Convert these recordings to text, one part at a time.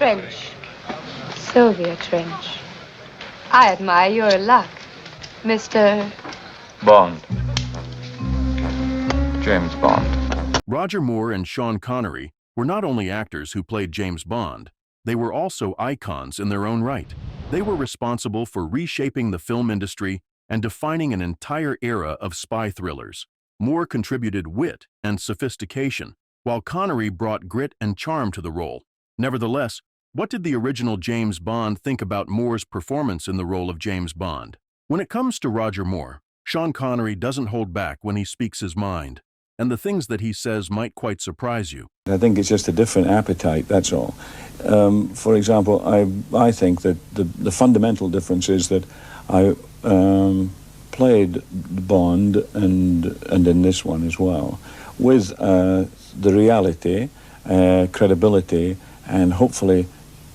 Trench. Sylvia Trench. I admire your luck, Mr. Bond. James Bond. Roger Moore and Sean Connery were not only actors who played James Bond, they were also icons in their own right. They were responsible for reshaping the film industry and defining an entire era of spy thrillers. Moore contributed wit and sophistication, while Connery brought grit and charm to the role. Nevertheless, what did the original James Bond think about Moore's performance in the role of James Bond? When it comes to Roger Moore, Sean Connery doesn't hold back when he speaks his mind, and the things that he says might quite surprise you. I think it's just a different appetite, that's all. For example, I think that the fundamental difference is that I played Bond, and in this one as well, with the reality, credibility, and hopefully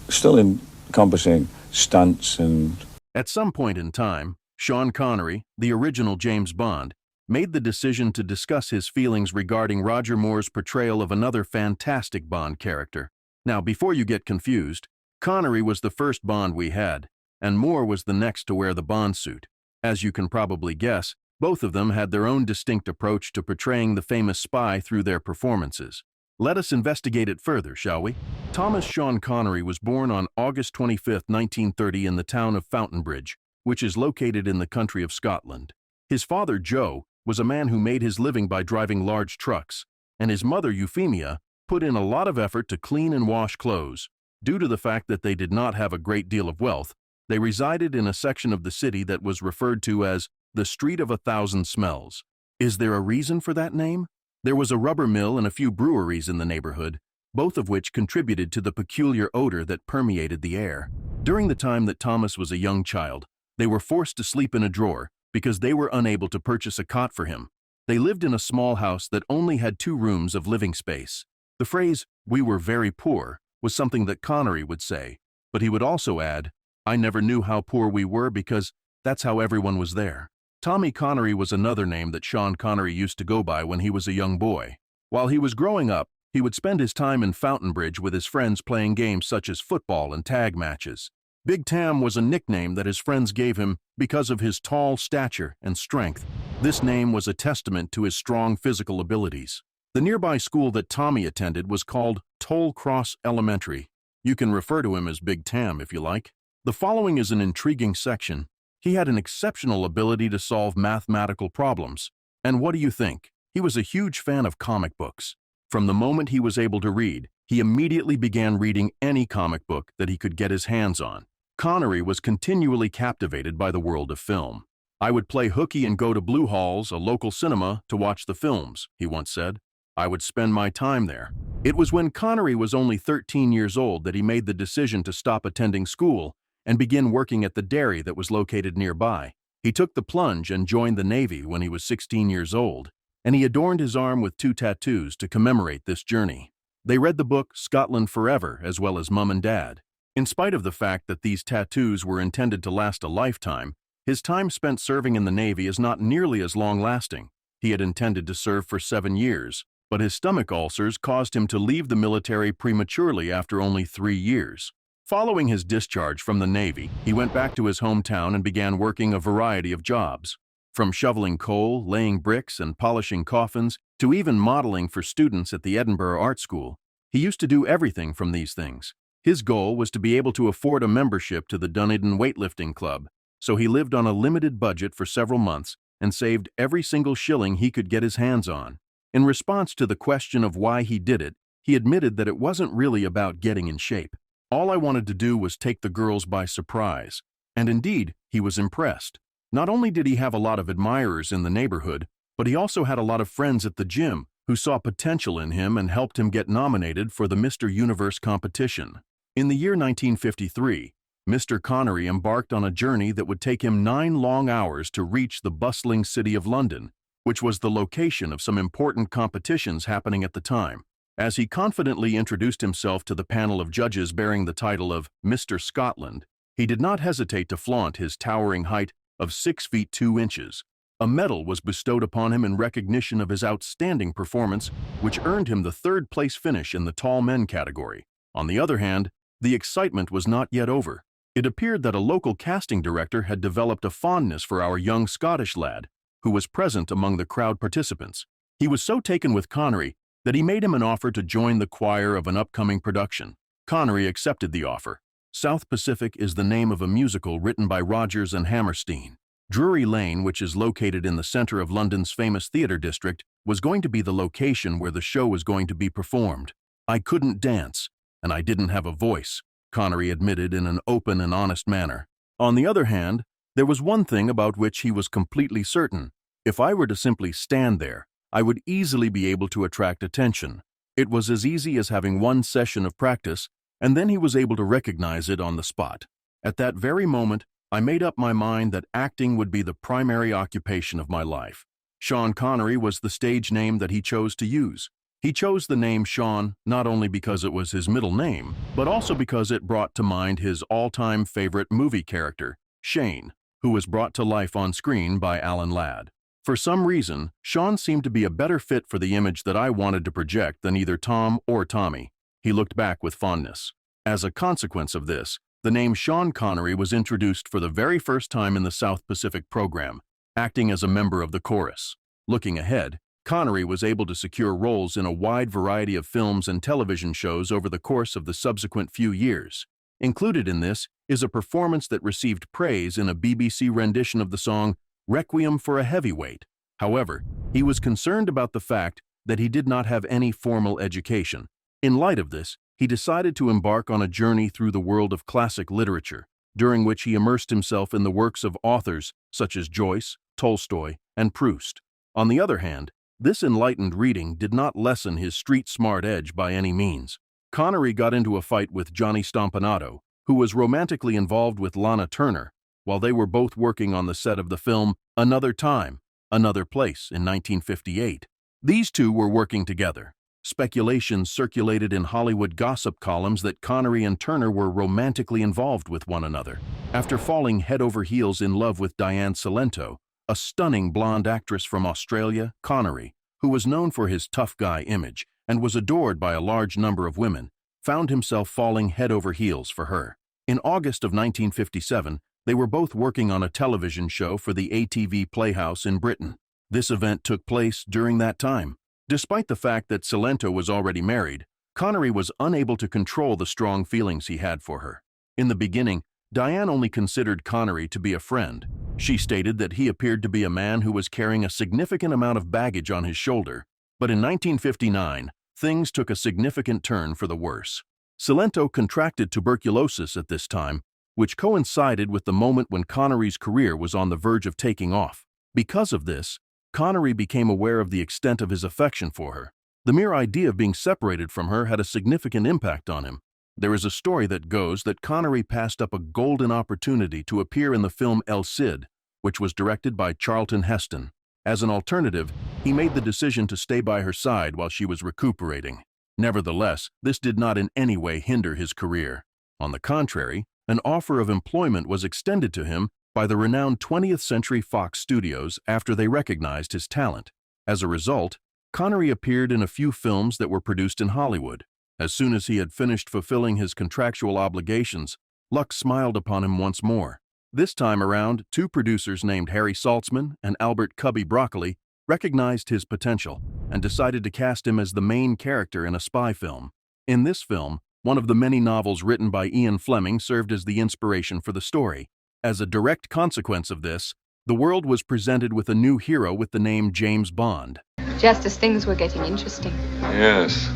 still encompassing stunts and... At some point in time, Sean Connery, the original James Bond, made the decision to discuss his feelings regarding Roger Moore's portrayal of another fantastic Bond character. Now, before you get confused, Connery was the first Bond we had, and Moore was the next to wear the Bond suit. As you can probably guess, both of them had their own distinct approach to portraying the famous spy through their performances. Let us investigate it further, shall we? Thomas Sean Connery was born on August 25, 1930 in the town of Fountainbridge, which is located in the country of Scotland. His father, Joe, was a man who made his living by driving large trucks, and his mother, Euphemia, put in a lot of effort to clean and wash clothes. Due to the fact that they did not have a great deal of wealth, they resided in a section of the city that was referred to as the Street of 1,000 Smells. Is there a reason for that name? There was a rubber mill and a few breweries in the neighborhood, both of which contributed to the peculiar odor that permeated the air. During the time that Thomas was a young child, they were forced to sleep in a drawer because they were unable to purchase a cot for him. They lived in a small house that only had 2 rooms of living space. The phrase, "we were very poor," was something that Connery would say, but he would also add, "I never knew how poor we were because that's how everyone was there." Tommy Connery was another name that Sean Connery used to go by when he was a young boy. While he was growing up, he would spend his time in Fountainbridge with his friends playing games such as football and tag matches. Big Tam was a nickname that his friends gave him because of his tall stature and strength. This name was a testament to his strong physical abilities. The nearby school that Tommy attended was called Toll Cross Elementary. You can refer to him as Big Tam if you like. The following is an intriguing section. He had an exceptional ability to solve mathematical problems. And what do you think? He was a huge fan of comic books. From the moment he was able to read, he immediately began reading any comic book that he could get his hands on. Connery was continually captivated by the world of film. "I would play hooky and go to Blue Halls, a local cinema, to watch the films," he once said. "I would spend my time there." It was when Connery was only 13 years old that he made the decision to stop attending school and begin working at the dairy that was located nearby. He took the plunge and joined the Navy when he was 16 years old, and he adorned his arm with 2 tattoos to commemorate this journey. They read the book Scotland Forever as well as Mum and Dad. In spite of the fact that these tattoos were intended to last a lifetime, his time spent serving in the Navy is not nearly as long-lasting. He had intended to serve for 7 years, but his stomach ulcers caused him to leave the military prematurely after only 3 years. Following his discharge from the Navy, he went back to his hometown and began working a variety of jobs. From shoveling coal, laying bricks, and polishing coffins, to even modeling for students at the Edinburgh Art School, he used to do everything from these things. His goal was to be able to afford a membership to the Dunedin Weightlifting Club, so he lived on a limited budget for several months and saved every single shilling he could get his hands on. In response to the question of why he did it, he admitted that it wasn't really about getting in shape. "All I wanted to do was take the girls by surprise." And indeed, he was impressed. Not only did he have a lot of admirers in the neighborhood, but he also had a lot of friends at the gym who saw potential in him and helped him get nominated for the Mr. Universe competition. In the year 1953, Mr. Connery embarked on a journey that would take him 9 long hours to reach the bustling city of London, which was the location of some important competitions happening at the time. As he confidently introduced himself to the panel of judges bearing the title of Mr. Scotland, he did not hesitate to flaunt his towering height of 6 feet 2 inches. A medal was bestowed upon him in recognition of his outstanding performance, which earned him the 3rd place finish in the tall men category. On the other hand, The excitement was not yet over. It appeared that a local casting director had developed a fondness for our young Scottish lad, who was present among the crowd participants. He was so taken with Connery that he made him an offer to join the choir of an upcoming production. Connery accepted the offer. South Pacific is the name of a musical written by Rodgers and Hammerstein. Drury Lane, which is located in the center of London's famous theater district, was going to be the location where the show was going to be performed. I couldn't dance, and I didn't have a voice, Connery admitted in an open and honest manner. On the other hand, there was one thing about which he was completely certain. If I were to simply stand there, I would easily be able to attract attention. It was as easy as having one session of practice, and then he was able to recognize it on the spot. At that very moment, I made up my mind that acting would be the primary occupation of my life. Sean Connery was the stage name that he chose to use. He chose the name Sean not only because it was his middle name, but also because it brought to mind his all-time favorite movie character, Shane, who was brought to life on screen by Alan Ladd. For some reason, Sean seemed to be a better fit for the image that I wanted to project than either Tom or Tommy. He looked back with fondness. As a consequence of this, the name Sean Connery was introduced for the very first time in the South Pacific program, acting as a member of the chorus. Looking ahead, Connery was able to secure roles in a wide variety of films and television shows over the course of the subsequent few years. Included in this is a performance that received praise in a BBC rendition of the song Requiem for a Heavyweight. However, he was concerned about the fact that he did not have any formal education. In light of this, he decided to embark on a journey through the world of classic literature, during which he immersed himself in the works of authors such as Joyce, Tolstoy, and Proust. On the other hand, this enlightened reading did not lessen his street-smart edge by any means. Connery got into a fight with Johnny Stompanato, who was romantically involved with Lana Turner, while they were both working on the set of the film Another Time, Another Place in 1958. These two were working together. Speculations circulated in Hollywood gossip columns that Connery and Turner were romantically involved with one another. After falling head over heels in love with Diane Cilento, a stunning blonde actress from Australia, Connery, who was known for his tough guy image and was adored by a large number of women, found himself falling head over heels for her. In August of 1957, they were both working on a television show for the ATV Playhouse in Britain. This event took place during that time. Despite the fact that Cilento was already married, Connery was unable to control the strong feelings he had for her. In the beginning, Diane only considered Connery to be a friend. She stated that he appeared to be a man who was carrying a significant amount of baggage on his shoulder. But in 1959, things took a significant turn for the worse. Cilento contracted tuberculosis at this time, which coincided with the moment when Connery's career was on the verge of taking off. Because of this, Connery became aware of the extent of his affection for her. The mere idea of being separated from her had a significant impact on him. There is a story that goes that Connery passed up a golden opportunity to appear in the film El Cid, which was directed by Charlton Heston. As an alternative, he made the decision to stay by her side while she was recuperating. Nevertheless, this did not in any way hinder his career. On the contrary, an offer of employment was extended to him by the renowned 20th Century Fox Studios after they recognized his talent. As a result, Connery appeared in a few films that were produced in Hollywood. As soon as he had finished fulfilling his contractual obligations, luck smiled upon him once more. This time around, two producers named Harry Saltzman and Albert Cubby Broccoli recognized his potential and decided to cast him as the main character in a spy film. In this film, one of the many novels written by Ian Fleming served as the inspiration for the story. As a direct consequence of this, the world was presented with a new hero with the name James Bond. Just as things were getting interesting. Yes.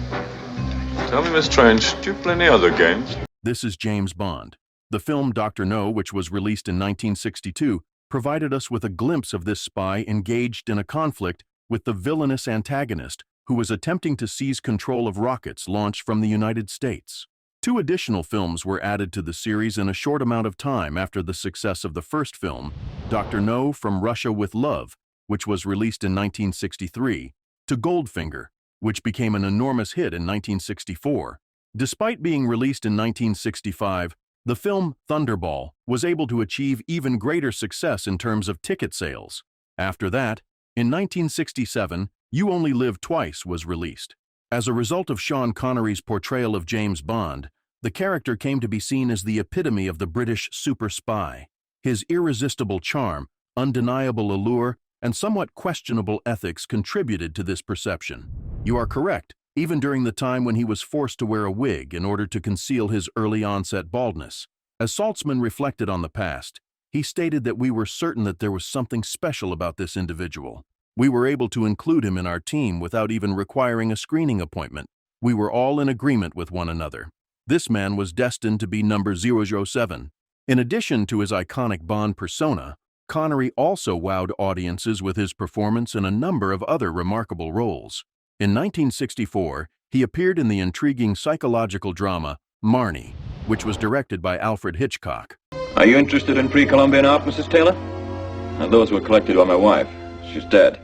Tell me, Miss Trench, do you play any other games? This is James Bond. The film Dr. No, which was released in 1962, provided us with a glimpse of this spy engaged in a conflict with the villainous antagonist who was attempting to seize control of rockets launched from the United States. Two additional films were added to the series in a short amount of time after the success of the first film, Dr. No from Russia with Love, which was released in 1963, to Goldfinger, which became an enormous hit in 1964. Despite being released in 1965, the film Thunderball was able to achieve even greater success in terms of ticket sales. After that, in 1967, You Only Live Twice was released. As a result of Sean Connery's portrayal of James Bond, The character came to be seen as the epitome of the British super spy. His irresistible charm, undeniable allure, and somewhat questionable ethics contributed to this perception. You are correct, even during the time when he was forced to wear a wig in order to conceal his early onset baldness. As Saltzman reflected on the past, he stated that we were certain that there was something special about this individual. We were able to include him in our team without even requiring a screening appointment. We were all in agreement with one another. This man was destined to be number 007. In addition to his iconic Bond persona, Connery also wowed audiences with his performance in a number of other remarkable roles. In 1964, he appeared in the intriguing psychological drama Marnie, which was directed by Alfred Hitchcock. Are you interested in pre-Columbian art, Mrs. Taylor? Those were collected by my wife. She's dead.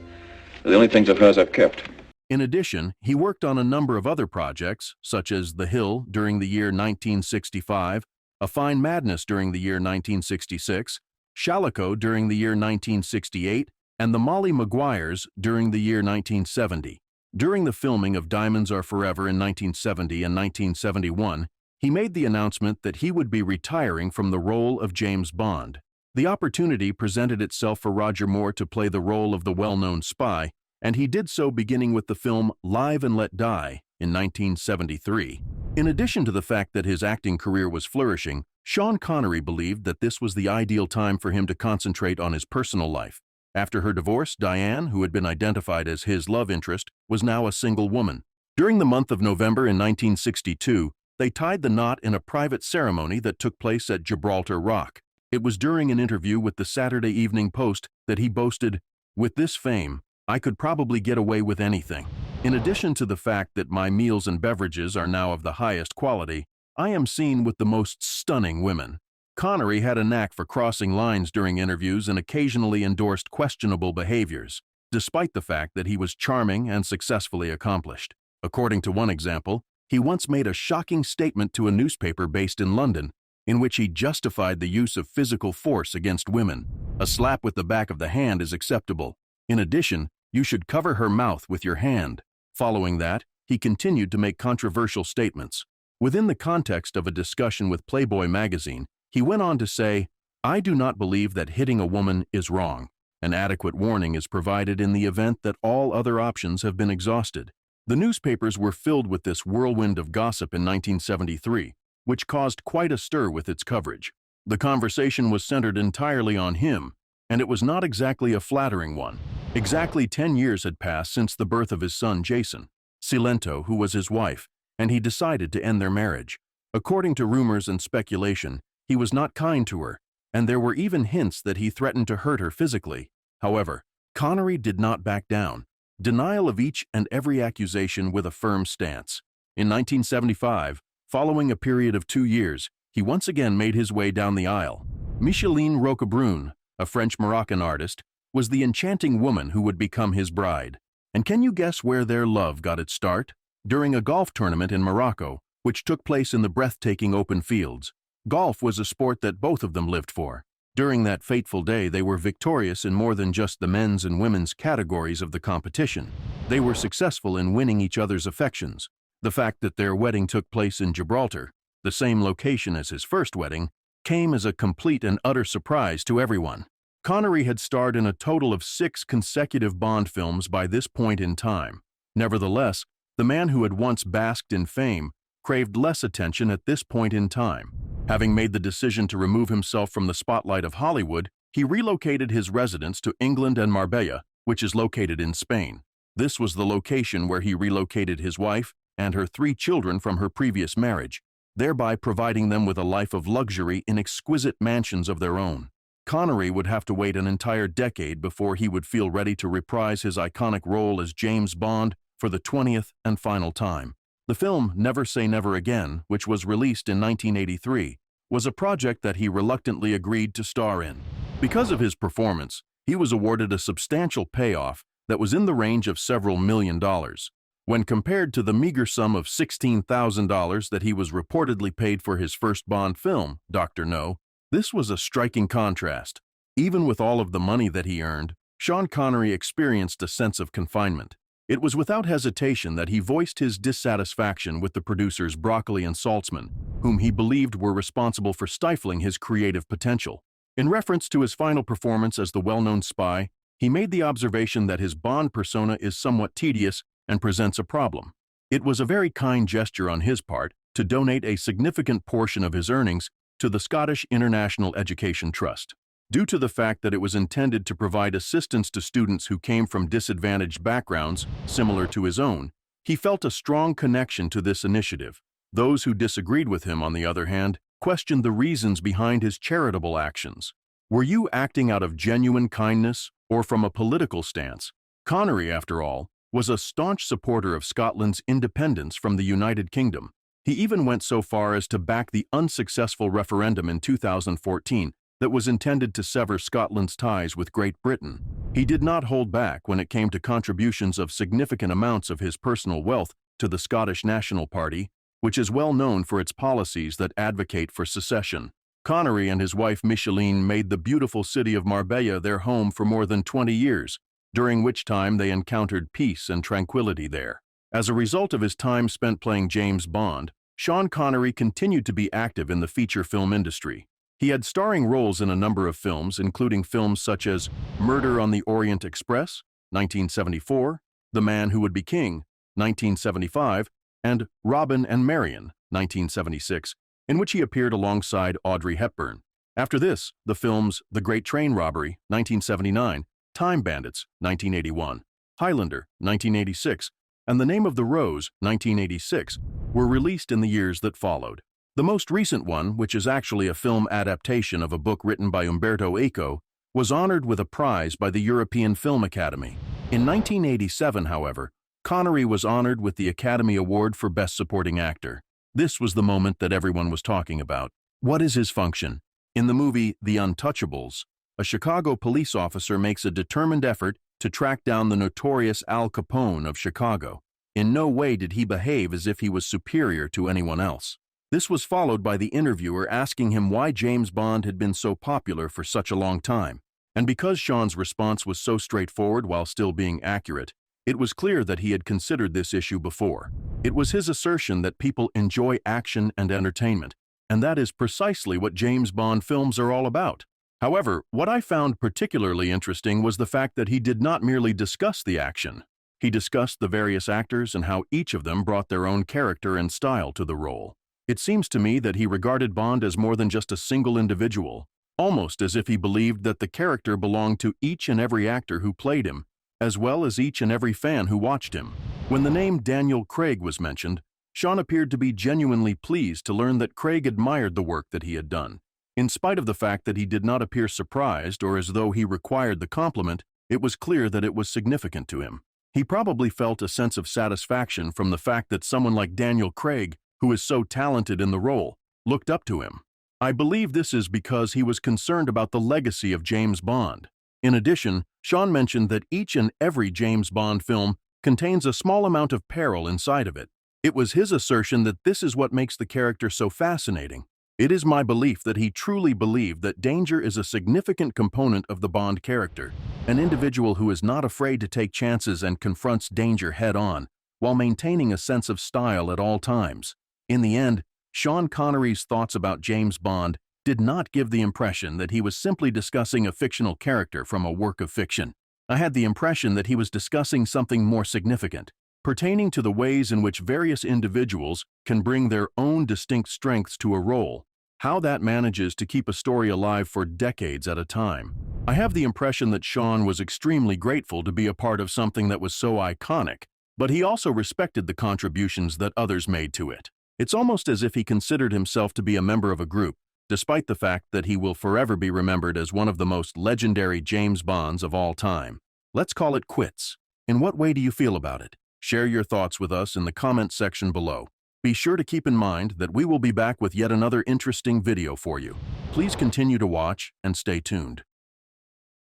They're the only things of hers I've kept. In addition, he worked on a number of other projects, such as The Hill during the year 1965, A Fine Madness during the year 1966, Shalako during the year 1968, and The Molly Maguires during the year 1970. During the filming of Diamonds Are Forever in 1970 and 1971, he made the announcement that he would be retiring from the role of James Bond. The opportunity presented itself for Roger Moore to play the role of the well-known spy, and he did so beginning with the film Live and Let Die in 1973. In addition to the fact that his acting career was flourishing, Sean Connery believed that this was the ideal time for him to concentrate on his personal life. After her divorce, Diane, who had been identified as his love interest, was now a single woman. During the month of November in 1962, they tied the knot in a private ceremony that took place at Gibraltar Rock. It was during an interview with the Saturday Evening Post that he boasted, "With this fame, I could probably get away with anything. In addition to the fact that my meals and beverages are now of the highest quality, I am seen with the most stunning women." Connery had a knack for crossing lines during interviews and occasionally endorsed questionable behaviors, despite the fact that he was charming and successfully accomplished. According to one example, he once made a shocking statement to a newspaper based in London, in which he justified the use of physical force against women. A slap with the back of the hand is acceptable. In addition, you should cover her mouth with your hand. Following that, he continued to make controversial statements. Within the context of a discussion with Playboy magazine, he went on to say, "I do not believe that hitting a woman is wrong. An adequate warning is provided in the event that all other options have been exhausted." The newspapers were filled with this whirlwind of gossip in 1973, which caused quite a stir with its coverage. The conversation was centered entirely on him, and it was not exactly a flattering one. Exactly 10 years had passed since the birth of his son Jason, Cilento, who was his wife, and he decided to end their marriage. According to rumors and speculation, he was not kind to her, and there were even hints that he threatened to hurt her physically. However, Connery did not back down. Denial of each and every accusation with a firm stance. In 1975, following a period of 2 years, he once again made his way down the aisle. Micheline Roquebrune, a French-Moroccan artist, was the enchanting woman who would become his bride. And can you guess where their love got its start? During a golf tournament in Morocco, which took place in the breathtaking open fields. Golf was a sport that both of them lived for. During that fateful day, they were victorious in more than just the men's and women's categories of the competition. They were successful in winning each other's affections. The fact that their wedding took place in Gibraltar, the same location as his first wedding, came as a complete and utter surprise to everyone. Connery had starred in a total of 6 consecutive Bond films by this point in time. Nevertheless, the man who had once basked in fame craved less attention at this point in time. Having made the decision to remove himself from the spotlight of Hollywood, he relocated his residence to England and Marbella, which is located in Spain. This was the location where he relocated his wife and her 3 children from her previous marriage, thereby providing them with a life of luxury in exquisite mansions of their own. Connery would have to wait an entire decade before he would feel ready to reprise his iconic role as James Bond for the 20th and final time. The film Never Say Never Again, which was released in 1983, was a project that he reluctantly agreed to star in. Because of his performance, he was awarded a substantial payoff that was in the range of several $1,000,000. When compared to the meager sum of $16,000 that he was reportedly paid for his first Bond film, Dr. No, this was a striking contrast. Even with all of the money that he earned, Sean Connery experienced a sense of confinement. It was without hesitation that he voiced his dissatisfaction with the producers Broccoli and Saltzman, whom he believed were responsible for stifling his creative potential. In reference to his final performance as the well-known spy, he made the observation that his Bond persona is somewhat tedious and presents a problem. It was a very kind gesture on his part to donate a significant portion of his earnings to the Scottish International Education Trust. Due to the fact that it was intended to provide assistance to students who came from disadvantaged backgrounds similar to his own, he felt a strong connection to this initiative. Those who disagreed with him, on the other hand, questioned the reasons behind his charitable actions. Were you acting out of genuine kindness or from a political stance? Connery, after all, was a staunch supporter of Scotland's independence from the United Kingdom. He even went so far as to back the unsuccessful referendum in 2014 that was intended to sever Scotland's ties with Great Britain. He did not hold back when it came to contributions of significant amounts of his personal wealth to the Scottish National Party, which is well known for its policies that advocate for secession. Connery and his wife Micheline made the beautiful city of Marbella their home for more than 20 years, during which time they encountered peace and tranquility there. As a result of his time spent playing James Bond, Sean Connery continued to be active in the feature film industry. He had starring roles in a number of films, including films such as Murder on the Orient Express, 1974, The Man Who Would Be King, 1975, and Robin and Marion, 1976, in which he appeared alongside Audrey Hepburn. After this, the films The Great Train Robbery, 1979, Time Bandits, 1981, Highlander, 1986, and The Name of the Rose, 1986, were released in the years that followed. The most recent one, which is actually a film adaptation of a book written by Umberto Eco, was honored with a prize by the European Film Academy. In 1987, however, Connery was honored with the Academy Award for Best Supporting Actor. This was the moment that everyone was talking about. What is his function? In the movie The Untouchables, a Chicago police officer makes a determined effort to track down the notorious Al Capone of Chicago. In no way did he behave as if he was superior to anyone else. This was followed by the interviewer asking him why James Bond had been so popular for such a long time. And because Sean's response was so straightforward while still being accurate, it was clear that he had considered this issue before. It was his assertion that people enjoy action and entertainment, and that is precisely what James Bond films are all about. However, what I found particularly interesting was the fact that he did not merely discuss the action. He discussed the various actors and how each of them brought their own character and style to the role. It seems to me that he regarded Bond as more than just a single individual, almost as if he believed that the character belonged to each and every actor who played him, as well as each and every fan who watched him. When the name Daniel Craig was mentioned, Sean appeared to be genuinely pleased to learn that Craig admired the work that he had done. In spite of the fact that he did not appear surprised or as though he required the compliment, it was clear that it was significant to him. He probably felt a sense of satisfaction from the fact that someone like Daniel Craig, who is so talented in the role, looked up to him. I believe this is because he was concerned about the legacy of James Bond. In addition, Sean mentioned that each and every James Bond film contains a small amount of peril inside of it. It was his assertion that this is what makes the character so fascinating. It is my belief that he truly believed that danger is a significant component of the Bond character, an individual who is not afraid to take chances and confronts danger head-on, while maintaining a sense of style at all times. In the end, Sean Connery's thoughts about James Bond did not give the impression that he was simply discussing a fictional character from a work of fiction. I had the impression that he was discussing something more significant, pertaining to the ways in which various individuals can bring their own distinct strengths to a role, how that manages to keep a story alive for decades at a time. I have the impression that Sean was extremely grateful to be a part of something that was so iconic, but he also respected the contributions that others made to it. It's almost as if he considered himself to be a member of a group, despite the fact that he will forever be remembered as one of the most legendary James Bonds of all time. Let's call it quits. In what way do you feel about it? Share your thoughts with us in the comment section below. Be sure to keep in mind that we will be back with yet another interesting video for you. Please continue to watch and stay tuned.